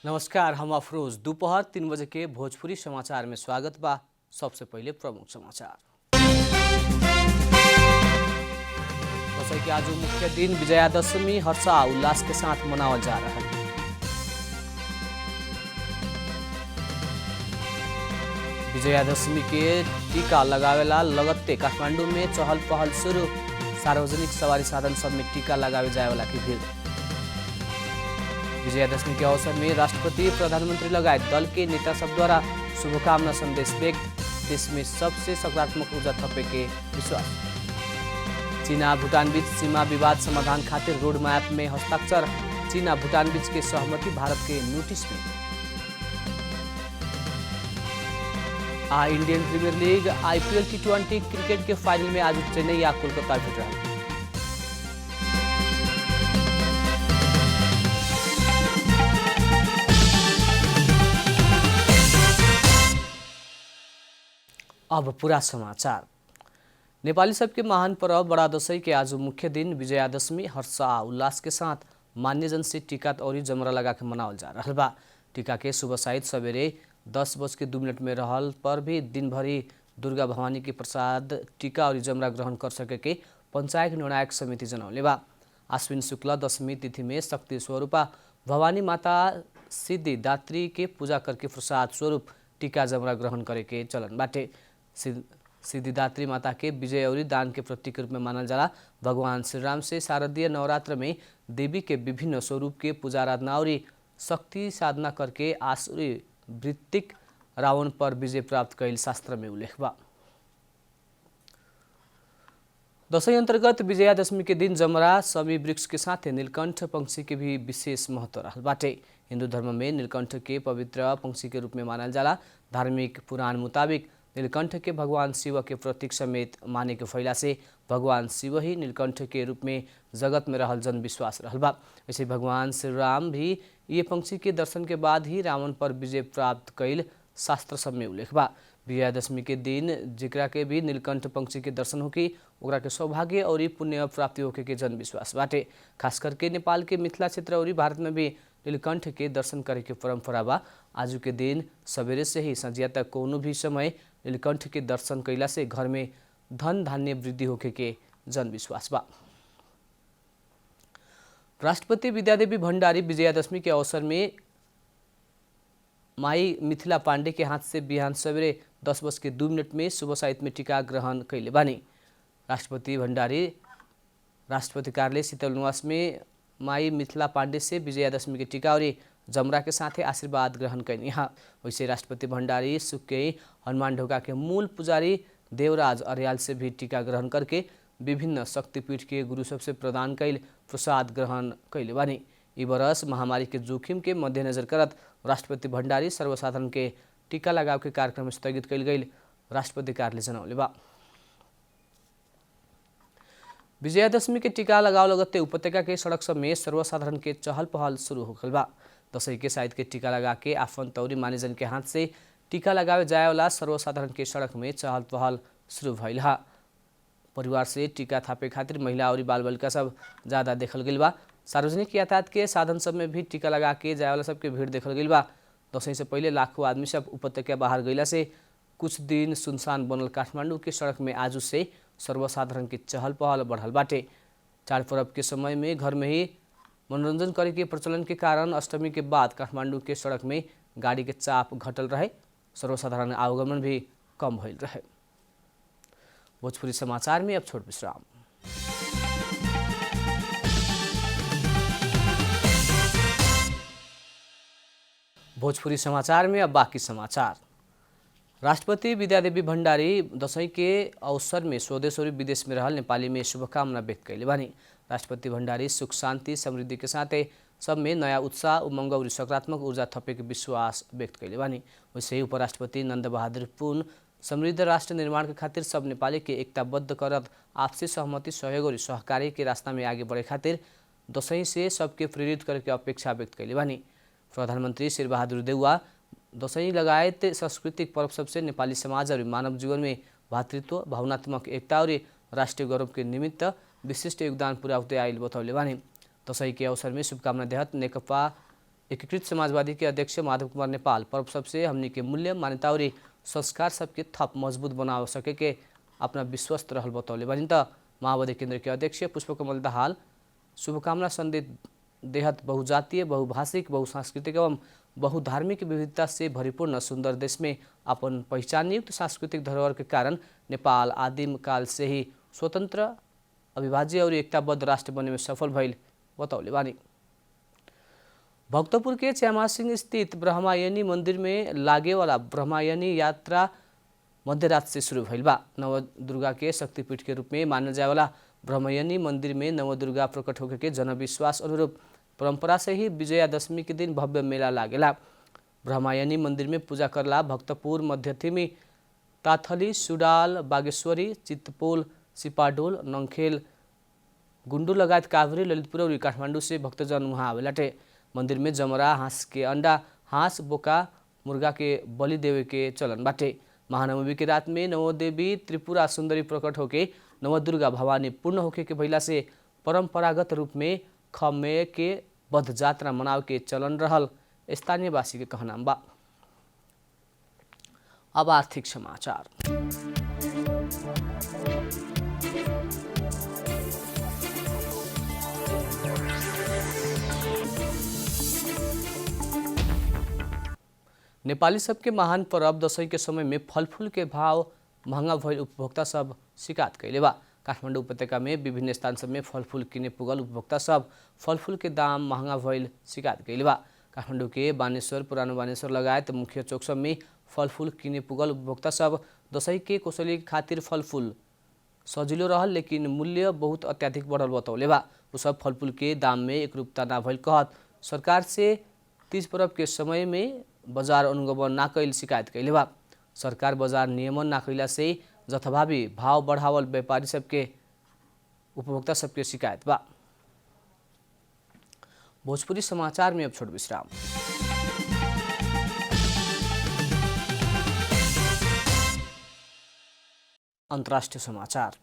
नमस्कार, हम अफरोज। दोपहर 3 बजे के भोजपुरी समाचार में स्वागत बा। सबसे पहले प्रमुख समाचार। दशैं के आज मुख्य दिन विजयादशमी हर्षा उल्लास के साथ मनावल जा रहा है। विजयादशमी के टीका लगावेला लगत्ते काठमांडू में चहल पहल शुरू। सार्वजनिक सवारी साधन सब में टीका लगावे जाए वाला की भीड़। विजयादशमी के अवसर में राष्ट्रपति प्रधानमंत्री लगायत दल के नेता सब द्वारा शुभकामना संदेश व्यक्त। देश में सबसे सकारात्मक ऊर्जा थपे के विश्वास। चीना भूटान बीच सीमा विवाद समाधान खातिर रोड मैप में हस्ताक्षर। चीना भूटान बीच के सहमति भारत के नोटिस में। Indian Premier League IPL T20 cricket के फाइनल में आज चेन्नई या कोलकाता भिड़ रहा है। अब पूरा समाचार। नेपाली सबके महान पर्व बड़ा दशैं के आज मुख्य दिन विजयादशमी हर्षा उल्लास के साथ मान्यजन से टीका और जमरा लगा के मनावल जा रहा बा। टीका के शुभ साहित सवेरे 10:02 में रहल पर भी दिन भरी दुर्गा भवानी के प्रसाद टीका और जमरा ग्रहण कर सके के पंचायत निर्णायक समिति जनौले बा। आश्विन शुक्ल दशमी तिथि में शक्ति स्वरूपा भवानी माता सिद्धिदात्री के पूजा करके प्रसाद स्वरूप टीका जमरा ग्रहण करे के चलन बाटे। सिद्धिदात्री माता के विजय और दान के प्रतीक रूप में मानल जाला। भगवान श्री राम से शारदीय नवरात्र में देवी के विभिन्न स्वरूप के पूजा आराधना और शक्ति साधना करके आसुरी वृत्तिक रावण पर विजय प्राप्त कैल शास्त्र में उल्लेख बा। दशैं अंतर्गत विजयादशमी के दिन जमरा समी वृक्ष के साथ नीलकंठ पंक्षी के भी विशेष महत्व रहल बाटे। हिंदू धर्म में नीलकंठ के पवित्र पंक्षी के रूप में मानल जाला। धार्मिक पुराण मुताबिक नीलकंठ के भगवान शिव के प्रतीक समेत माने के फैला से भगवान शिव ही नीलकंठ के रूप में जगत में रहल जन विश्वास रहल बा। ऐसे भगवान श्री राम भी ये पंक्षी के दर्शन के बाद ही रावण पर विजय प्राप्त कैल शास्त्र सब में उल्लेख बा। विजयादशमी के दिन जेकरा के भी नीलकंठ पंक्षी के दर्शन होके ओकरा के सौभाग्य और पुण्य प्राप्ति होके के जन विश्वास बाटे। खास करके नेपाल के मिथिला क्षेत्र और भारत में भी नीलकंठ के दर्शन करे के परंपरा बा। आज के दिन सवेरे से ही संझिया तक कोनो भी समय नीलकंठ के दर्शन कैला से घर में धन धान्य वृद्धि होके के जन विश्वास बा। राष्ट्रपति विद्यादेवी भण्डारी विजयादशमी के अवसर में माई मिथिला पांडे के हाथ से बिहान सवेरे 10:02 में शुभ साहित्य में टीका ग्रहण कैले बानी। राष्ट्रपति भण्डारी राष्ट्रपति कार्यालय शीतल निवास में माई मिथिला पांडे से विजयादशमी के टीका और जमरा के साथ आशीर्वाद ग्रहण कैनी। वैसे राष्ट्रपति भण्डारी सुके हनुमान ढोका के मूल पुजारी देवराज अर्याल से भी टीका ग्रहण करके विभिन्न शक्तिपीठ के गुरु सबसे प्रदान कैल प्रसाद ग्रहण कैले बानी। ई बरस महामारी के जोखिम के मद्देनजर करत राष्ट्रपति भण्डारी सर्वसाधारण के टीका लगाव के कार्यक्रम स्थगित कैल गई राष्ट्रपति कार्यालय जनौले बा। विजयादशमी के टीका लगाव लगत्ते उपत्यका के सड़क सब में सर्वसाधारण के चहल पहल शुरू हो गल बा। दशैं के साहित्य के टीका लगा के आफंत और मानिजन के हाथ से टीका लगावे जाए वाला सर्वसाधारण के सड़क में चहल पहल शुरू भइल हा। परिवार से टीका थापे खातिर महिला और बाल बालिका सब ज्यादा देखल गई बा। सार्वजनिक यातायात के साधन सब में भी टीका लगा के जाए वाला सबके भीड़ देखल गई बा। दशैं से पहले लाखों आदमी सब उपत्यका बाहर गईला से कुछ दिन सुनसान बनल काठमांडू के सड़क में आज से सर्वसाधारण की चहल पहल बढ़ल बाटे। चार पर्व के समय में घर में ही मनोरंजन करे के प्रचलन के कारण अष्टमी के बाद काठमांडू के सड़क में गाड़ी के चाप घटल रहे। सर्वसाधारण आवागमन भी कम भइल रहे। भोजपुरी समाचार में अब छोट विश्राम। भोजपुरी समाचार में अब बाकी समाचार। राष्ट्रपति विद्यादेवी भण्डारी दशैं के अवसर में स्वदेश और विदेश में रहल नेपाली में शुभकामना व्यक्त कैले बानी। राष्ट्रपति भण्डारी सुख शांति समृद्धि के साथ सब में नया उत्साह उमंग और सकारात्मक ऊर्जा थपे के विश्वास व्यक्त कैले बानी। वैसे ही उपराष्ट्रपति नंद बहादुर पुन समृद्ध राष्ट्र निर्माण के खातिर सब नेपाली के एकताबद्ध करत आपसी सहमति सहयोग और सहकार्य के रास्ता में आगे बढ़े खातिर दशैं से सबके प्रेरित करके अपेक्षा व्यक्त कैले बानी। प्रधानमंत्री शेर बहादुर देउवा दशैं लगायत सांस्कृतिक पर्व सबसे नेपाली समाज और मानव जीवन में भातृत्व भावनात्मक एकता और राष्ट्रीय गौरव के निमित्त विशिष्ट योगदान पुर्याउँदै आइल बतौले बानी। दशैं के अवसर में शुभकामना देहत नेकपा एकीकृत समाजवादी के अध्यक्ष माधव कुमार नेपाल पर्व सबसे हमनी के मूल्य मान्यता और संस्कार सबके थप मजबूत बना सके के अपना विश्वस्त रहल बतौले बानी। त माओवादी केन्द्र के अध्यक्ष पुष्पकमल दाहाल शुभकामना संदेश देहत बहुजातीय, बहुभाषिक, बहुसांस्कृतिक एवं बहुधार्मिक विविधता से भरिपूर्ण सुंदर देश में अपन पहचानयुक्त सांस्कृतिक धरोहर के कारण नेपाल आदिम काल से ही स्वतंत्र, अविभाज्य और एकताबद्ध राष्ट्र बनने में सफल भइल बतौले बानी। भक्तपुर के च्यामासिंह स्थित ब्रह्मायनी मंदिर में लागे वाला ब्रह्मायनी यात्रा मध्यरात से शुरू भइल बा। नवदुर्गा के शक्तिपीठ के रूप में मानल जाए वाला ब्रह्मायनी मंदिर में नवदुर्गा प्रकट होके के जनविश्वास अनुरूप परंपरा से ही विजयादशमी के दिन भव्य मेला लागेला। ब्रह्मायनी मंदिर में पूजा करला भक्तपुर, मध्यथिमी, ताथली, सुडाल, बागेश्वरी, चितपोल, सिपाडोल, नंखेल, गुंडू लगायत काभ्रे, ललितपुर और काठमाडौँ से भक्तजन वहाँ आवेलाटे। मंदिर में जमरा, हाँस के अंडा, हाँस, बोका, मुर्गा के बलि देवे के चलन बाटे। महानवमी के रात में नवदेवी त्रिपुरा सुंदरी प्रकट होके नवदुर्गा भवानी पूर्ण होके के भइला से परंपरागत रूप में खमे के बध जात्रा मनाव के चलन रहल स्थानीयवासी के कहना बा। अब आर्थिक समाचार। नेपाली सबके महान पर्व दशैं के समय में फलफूल के भाव महंगा भइल उपभोक्ता सब शिकायत कैले बा। काठमाडौँ उपत्यका में विभिन्न स्थान सब में फलफूल किने पुगल उपभोक्ता सब फलफूल के दाम महंगा भइल शिकायत कैले बा। काठमाडौँ के बानेश्वर, पुरानो बानेश्वर लगायत मुख्य चौक सब में फलफूल किने पुगल उपभोक्ता सब दशैं के कोसली खातिर फलफूल सजिलो रहल लेकिन मूल्य बहुत अत्याधिक बढ़ल बतौले बा। उ सब फलफूल के दाम में एकरूपता ना भइल कहत सरकार से तीज पर्व के समय में बाजार अनुगमन ना कैल शिकायत कैले बा। सरकार बाजार नियमन ना कैला से जथाभावी भाव बढ़ावल व्यापारी सबके उपभोक्ता सबके शिकायत बा। भोजपुरी समाचार में अब छोट विश्राम। अंतर्राष्ट्रीय समाचार।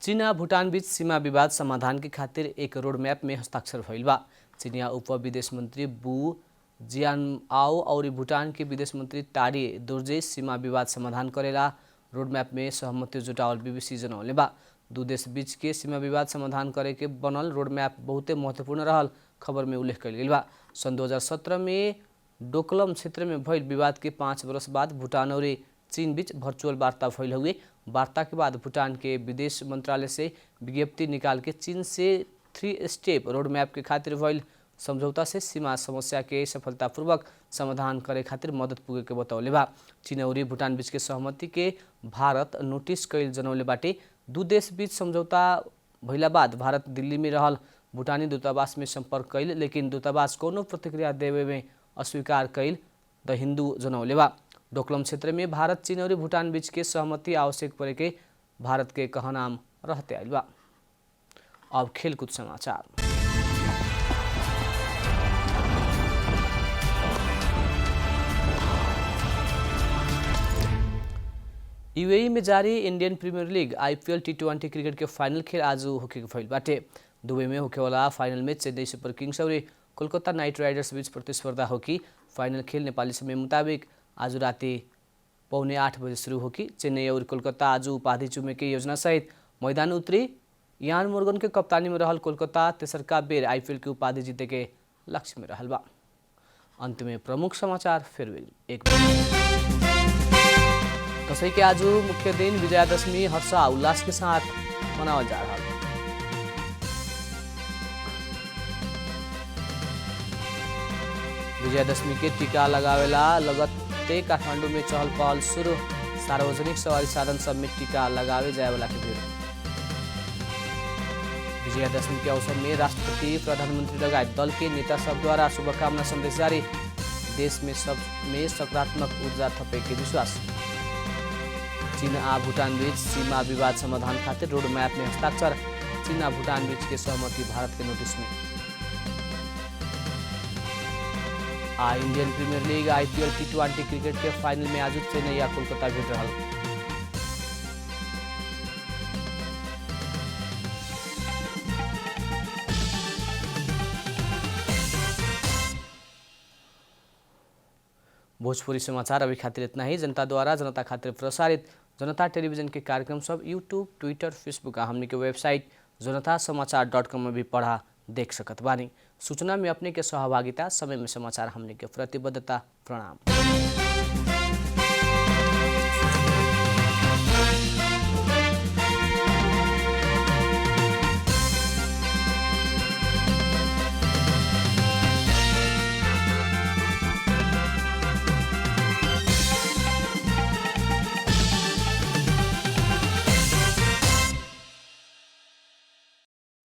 चीन आ भूटान बीच सीमा विवाद समाधान के खातिर एक रोड मैप में हस्ताक्षर भइल बा। चीनिया उप विदेश मंत्री बू जियानआओ और भूटान के विदेश मंत्री टाडी दोर्जे सीमा विवाद समाधान करेला रोड मैप में सहमति जुटावल बीबीसी जनौले बा। दू देश बीच के सीमा विवाद समाधान करे के बनल रोड मैप बहुते महत्वपूर्ण रहल खबर में उल्लेख कल गई बा। सन 2017 में डोकलम क्षेत्र में भइल विवाद के 5 वर्ष बाद भूटान और चीन बीच वर्चुअल वार्ता भइल हुए। वार्ता के बाद भूटान के विदेश मंत्रालय से विज्ञप्ति निकाल के चीन से 3 स्टेप रोड मैप के खातिर भइल समझौता से सीमा समस्या के सफलतापूर्वक समाधान करे खातिर मदद पुगे के बतौले बा। चीन और भूटान बीच के सहमति के भारत नोटिस कैल जनौले बाटे। दू देश बीच समझौता भइला बाद भारत दिल्ली में रहल भूटानी दूतावास में संपर्क कैल लेकिन दूतावास कोनो प्रतिक्रिया देवे में अस्वीकार कैल द हिंदू जनौले बा। डोकलम क्षेत्र में भारत, चीन और भूटान बीच के सहमति आवश्यक पड़े के भारत के कहनाम रहते आइल बा। अब खेलकूद समाचार। यूएई में जारी इंडियन प्रीमियर लीग आईपीएल टी20 क्रिकेट के फाइनल खेल आज होके भइल बाटे। दुबई में होखेवाला फाइनल में चेन्नई सुपर किंग्स और कोलकाता नाइट राइडर्स बीच प्रतिस्पर्धा होगी। फाइनल खेल नेपाली समय मुताबिक आज राति 7:45 बजे शुरू होगी। चेन्नई और कोलकाता आज उपाधि चुमे के योजना सहित मैदान उतरी। यान मोर्गन के कप्तानी में रहल कोलकाता तेसरका बेर आईपीएल की उपाधि जीते के लक्ष्य में रहल बा। अंत में प्रमुख समाचार फिर एक दशैं के आज मुख्य दिन विजयादशमी हर्ष उल्लास के साथ मनावल जा रहा है। विजयादशमी के टीका लगावेला लगते काठमांडू में चहल पहल शुरू। सार्वजनिक सवारी साधन सब में टीका लगावे जाए वाला के भीड़। विजयादशमी के अवसर में राष्ट्रपति, प्रधानमंत्री लगायत दल के नेता सब द्वारा शुभकामना संदेश जारी। देश में सब में सकारात्मक ऊर्जा थपे के विश्वास। चीन आ भूटान बीच सीमा विवाद समाधान खातिर रोड मैप में हस्ताक्षर। चीन आ भूटान बीच के सहमति भारत के नोटिस में। इंडियन प्रीमियर लीग आईपीएल टी20 क्रिकेट के फाइनल में आज चेन्नई या कोलकाता भिड़ रहा। भोजपुरी समाचार अभी खातिर इतना ही। जनता द्वारा जनता खातिर प्रसारित जनता टेलीविजन के कार्यक्रम सब यूट्यूब, ट्विटर, फेसबुक आ हमनी के वेबसाइट जनतासमाचार.com में भी पढ़ा देख सकत बानी। सूचना में अपने के सहभागिता, समय में समाचार हमनी के प्रतिबद्धता। प्रणाम।